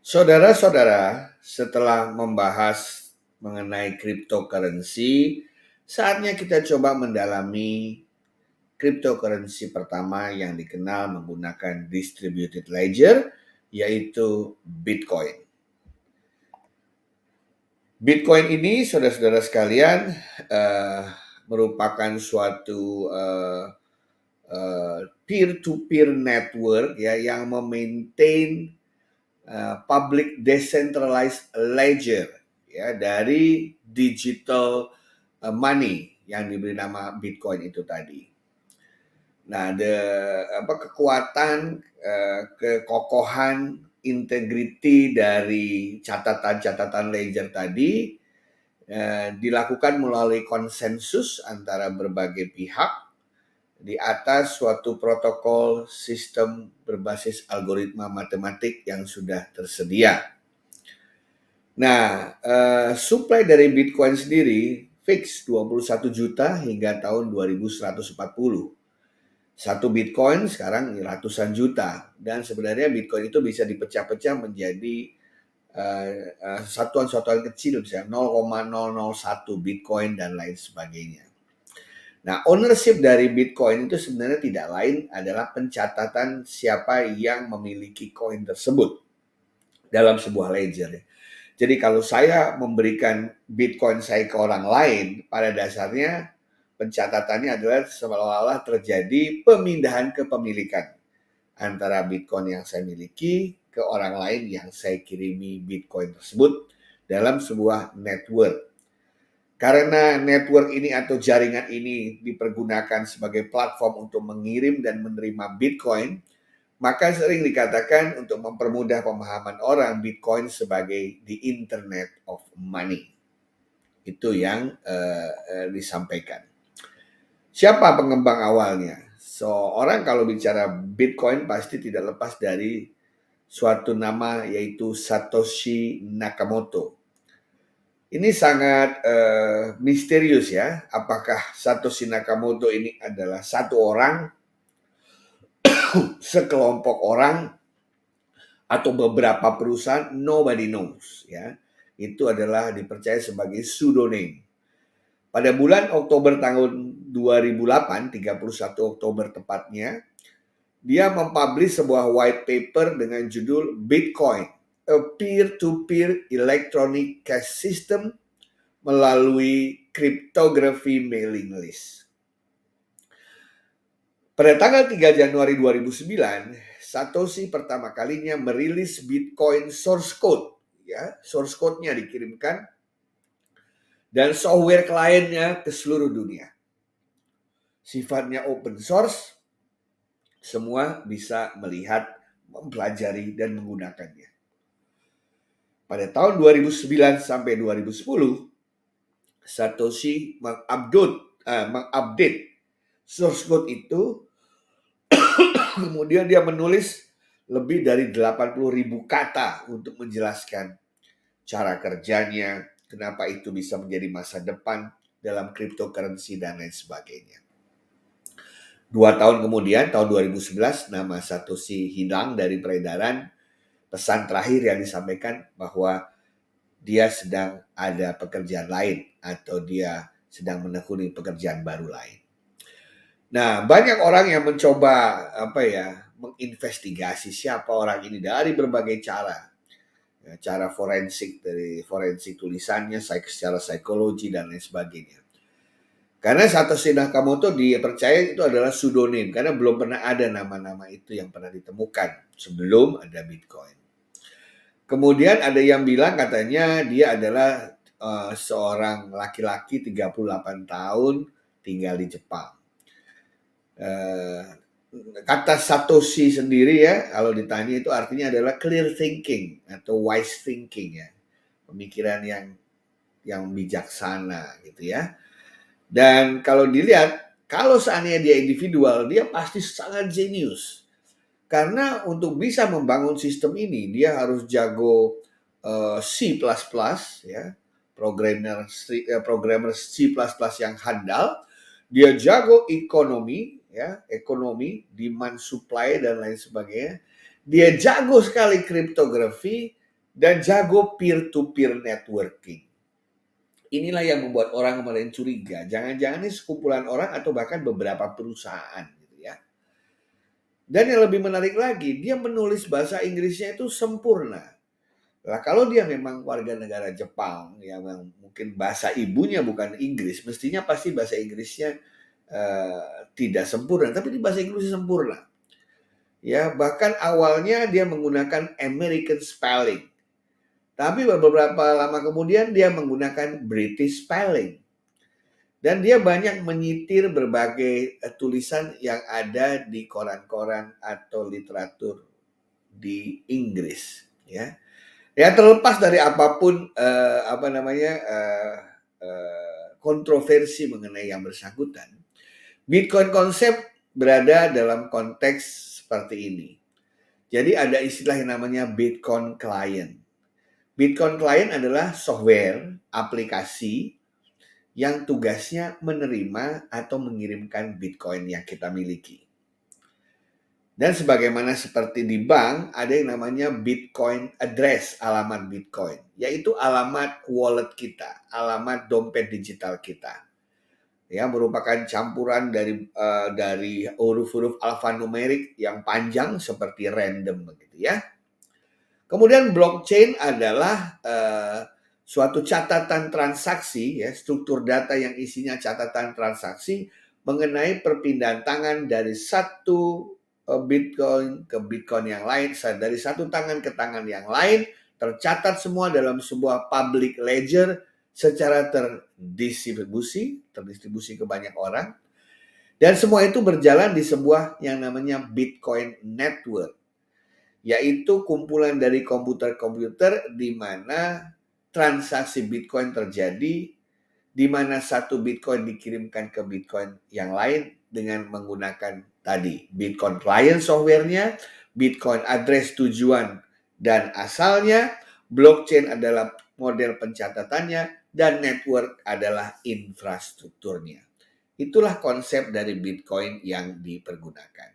Saudara-saudara, setelah membahas mengenai cryptocurrency, saatnya kita coba mendalami cryptocurrency pertama yang dikenal menggunakan distributed ledger, yaitu Bitcoin. Bitcoin ini, saudara-saudara sekalian, merupakan suatu peer-to-peer network ya yang memaintain public decentralized ledger ya dari digital money yang diberi nama Bitcoin itu tadi. Nah, kekuatan, kekokohan, integriti dari catatan-catatan ledger tadi dilakukan melalui konsensus antara berbagai pihak di atas suatu protokol sistem berbasis algoritma matematik yang sudah tersedia. Nah, supply dari Bitcoin sendiri fix 21 juta hingga tahun 2140. Satu Bitcoin sekarang ratusan juta, dan sebenarnya Bitcoin itu bisa dipecah-pecah menjadi satuan-satuan kecil, misalnya 0,001 Bitcoin dan lain sebagainya. Nah, ownership dari Bitcoin itu sebenarnya tidak lain adalah pencatatan siapa yang memiliki koin tersebut dalam sebuah ledger. Jadi kalau saya memberikan Bitcoin saya ke orang lain, pada dasarnya pencatatannya adalah seolah-olah terjadi pemindahan kepemilikan antara Bitcoin yang saya miliki ke orang lain yang saya kirimi Bitcoin tersebut dalam sebuah network. Karena network ini atau jaringan ini dipergunakan sebagai platform untuk mengirim dan menerima Bitcoin, maka sering dikatakan untuk mempermudah pemahaman orang Bitcoin sebagai the Internet of Money. Itu yang disampaikan. Siapa pengembang awalnya? Orang kalau bicara Bitcoin pasti tidak lepas dari suatu nama, yaitu Satoshi Nakamoto. Ini sangat misterius ya. Apakah Satoshi Nakamoto ini adalah satu orang, sekelompok orang, atau beberapa perusahaan? Nobody knows ya. Itu adalah dipercaya sebagai pseudonym. Pada bulan Oktober tahun 2008, 31 Oktober tepatnya, dia mempublish sebuah white paper dengan judul Bitcoin, a peer-to-peer electronic cash system melalui cryptography mailing list. Pada tanggal 3 Januari 2009, Satoshi pertama kalinya merilis Bitcoin source code. Ya, source code-nya dikirimkan dan software kliennya ke seluruh dunia. Sifatnya open source, semua bisa melihat, mempelajari, dan menggunakannya. Pada tahun 2009 sampai 2010, Satoshi mengupdate source code itu, kemudian dia menulis lebih dari 80.000 kata untuk menjelaskan cara kerjanya, kenapa itu bisa menjadi masa depan dalam cryptocurrency dan lain sebagainya. 2 tahun kemudian, tahun 2011, nama Satoshi hilang dari peredaran. Pesan terakhir yang disampaikan bahwa dia sedang ada pekerjaan lain atau dia sedang menekuni pekerjaan baru lain. Nah, banyak orang yang mencoba menginvestigasi siapa orang ini dari berbagai cara. Cara forensik, dari forensik tulisannya, secara psikologi dan lain sebagainya. Karena Satoshi Nakamoto dipercaya itu adalah pseudonym, karena belum pernah ada nama-nama itu yang pernah ditemukan sebelum ada Bitcoin. Kemudian ada yang bilang katanya dia adalah seorang laki-laki 38 tahun tinggal di Jepang. Kata Satoshi sendiri ya, kalau ditanya itu artinya adalah clear thinking atau wise thinking ya. Pemikiran yang bijaksana gitu ya. Dan kalau dilihat, kalau seandainya dia individual, dia pasti sangat jenius. Karena untuk bisa membangun sistem ini, dia harus jago C++ ya, programmer C++ yang handal. Dia jago ekonomi ya, demand supply dan lain sebagainya. Dia jago sekali kriptografi, dan jago peer-to-peer networking. Inilah yang membuat orang kemarin curiga. Jangan-jangan ini sekumpulan orang atau bahkan beberapa perusahaan gitu ya. Dan yang lebih menarik lagi, dia menulis bahasa Inggrisnya itu sempurna. Nah, kalau dia memang warga negara Jepang yang mungkin bahasa ibunya bukan Inggris, mestinya pasti bahasa Inggrisnya tidak sempurna, tapi di bahasa Inggrisnya sempurna. Ya, bahkan awalnya dia menggunakan American spelling. Tapi beberapa lama kemudian dia menggunakan British spelling. Dan dia banyak menyitir berbagai tulisan yang ada di koran-koran atau literatur di Inggris, ya. Ya terlepas dari apapun kontroversi mengenai yang bersangkutan, Bitcoin konsep berada dalam konteks seperti ini. Jadi ada istilah yang namanya Bitcoin Client. Bitcoin Client adalah software, aplikasi yang tugasnya menerima atau mengirimkan Bitcoin yang kita miliki. Dan sebagaimana seperti di bank, ada yang namanya Bitcoin address, alamat Bitcoin, yaitu alamat wallet kita, alamat dompet digital kita. Ya, merupakan campuran dari huruf-huruf alfanumerik yang panjang seperti random begitu ya. Kemudian blockchain adalah suatu catatan transaksi, ya, struktur data yang isinya catatan transaksi mengenai perpindahan tangan dari satu Bitcoin ke Bitcoin yang lain, dari satu tangan ke tangan yang lain, tercatat semua dalam sebuah public ledger secara terdistribusi ke banyak orang, dan semua itu berjalan di sebuah yang namanya Bitcoin Network, yaitu kumpulan dari komputer-komputer di mana transaksi Bitcoin terjadi, di mana satu Bitcoin dikirimkan ke Bitcoin yang lain dengan menggunakan tadi Bitcoin client software-nya, Bitcoin address tujuan dan asalnya, blockchain adalah model pencatatannya, dan network adalah infrastrukturnya. Itulah konsep dari Bitcoin yang dipergunakan.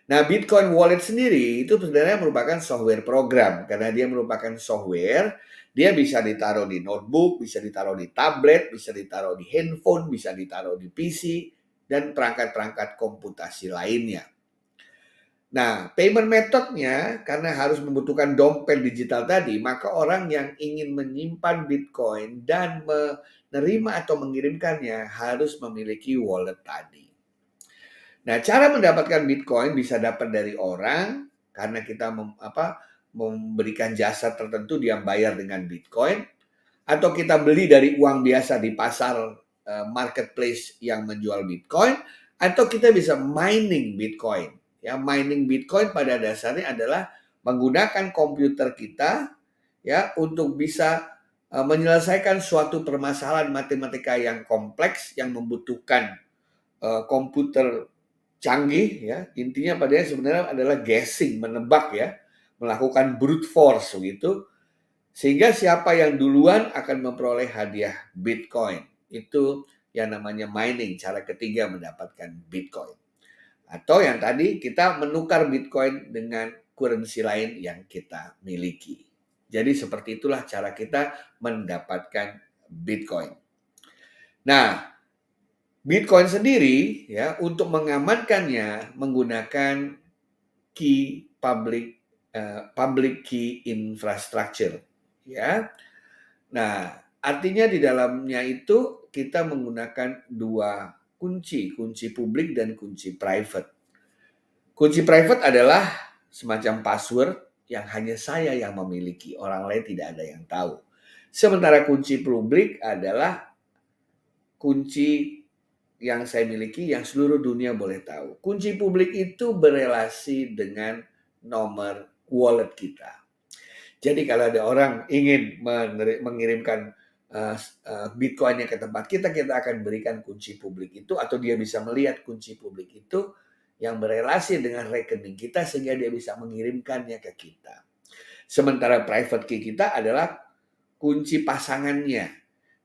Nah, Bitcoin Wallet sendiri itu sebenarnya merupakan software program. Karena dia merupakan software, dia bisa ditaruh di notebook, bisa ditaruh di tablet, bisa ditaruh di handphone, bisa ditaruh di PC, dan perangkat-perangkat komputasi lainnya. Nah, payment methodnya karena harus membutuhkan dompet digital tadi, maka orang yang ingin menyimpan Bitcoin dan menerima atau mengirimkannya harus memiliki wallet tadi. Nah, cara mendapatkan Bitcoin bisa dapat dari orang karena kita memberikan jasa tertentu, dia bayar dengan Bitcoin, atau kita beli dari uang biasa di pasar marketplace yang menjual Bitcoin, atau kita bisa mining Bitcoin. Ya, mining Bitcoin pada dasarnya adalah menggunakan komputer kita ya untuk bisa menyelesaikan suatu permasalahan matematika yang kompleks yang membutuhkan komputer canggih ya. Intinya pada sebenarnya adalah guessing, menebak ya, melakukan brute force begitu, sehingga siapa yang duluan akan memperoleh hadiah Bitcoin. Itu yang namanya mining, cara ketiga mendapatkan Bitcoin. Atau yang tadi kita menukar Bitcoin dengan currency lain yang kita miliki. Jadi seperti itulah cara kita mendapatkan Bitcoin. Nah, Bitcoin sendiri ya untuk mengamankannya menggunakan key public key infrastructure ya. Nah, artinya di dalamnya itu kita menggunakan dua kunci publik dan kunci private. Kunci private adalah semacam password yang hanya saya yang memiliki, orang lain tidak ada yang tahu. Sementara kunci publik adalah kunci yang saya miliki yang seluruh dunia boleh tahu. Kunci publik itu berelasi dengan nomor wallet kita. Jadi kalau ada orang ingin mengirimkan Bitcoin-nya ke tempat kita akan berikan kunci publik itu, atau dia bisa melihat kunci publik itu yang berelasi dengan rekening kita sehingga dia bisa mengirimkannya ke kita. Sementara private key kita adalah kunci pasangannya.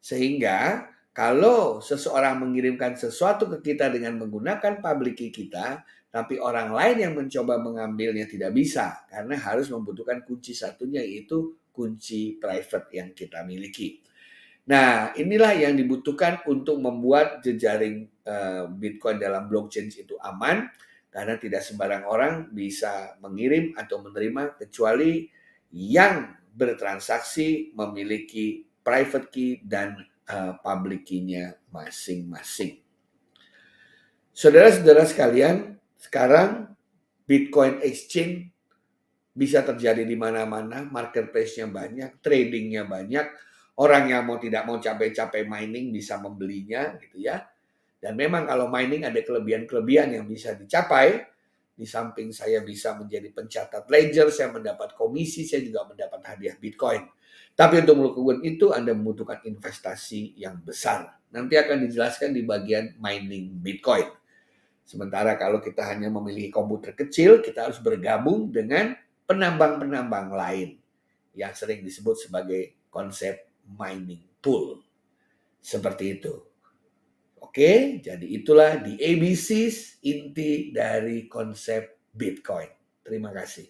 Sehingga kalau seseorang mengirimkan sesuatu ke kita dengan menggunakan public key kita, tapi orang lain yang mencoba mengambilnya tidak bisa, karena harus membutuhkan kunci satunya, yaitu kunci private yang kita miliki. Nah, inilah yang dibutuhkan untuk membuat jejaring Bitcoin dalam blockchain itu aman, karena tidak sembarang orang bisa mengirim atau menerima kecuali yang bertransaksi memiliki private key dan public key-nya masing-masing. Saudara-saudara sekalian, sekarang Bitcoin Exchange bisa terjadi di mana-mana, marketplace-nya banyak, trading-nya banyak, orang yang tidak mau capek-capek mining bisa membelinya gitu ya. Dan memang kalau mining ada kelebihan-kelebihan yang bisa dicapai. Di samping saya bisa menjadi pencatat ledger, saya mendapat komisi, saya juga mendapat hadiah Bitcoin. Tapi untuk melakukan itu Anda membutuhkan investasi yang besar. Nanti akan dijelaskan di bagian mining Bitcoin. Sementara kalau kita hanya memiliki komputer kecil, kita harus bergabung dengan penambang-penambang lain yang sering disebut sebagai konsep mining pool. Seperti itu. Oke, jadi itulah the ABCs inti dari konsep Bitcoin. Terima kasih.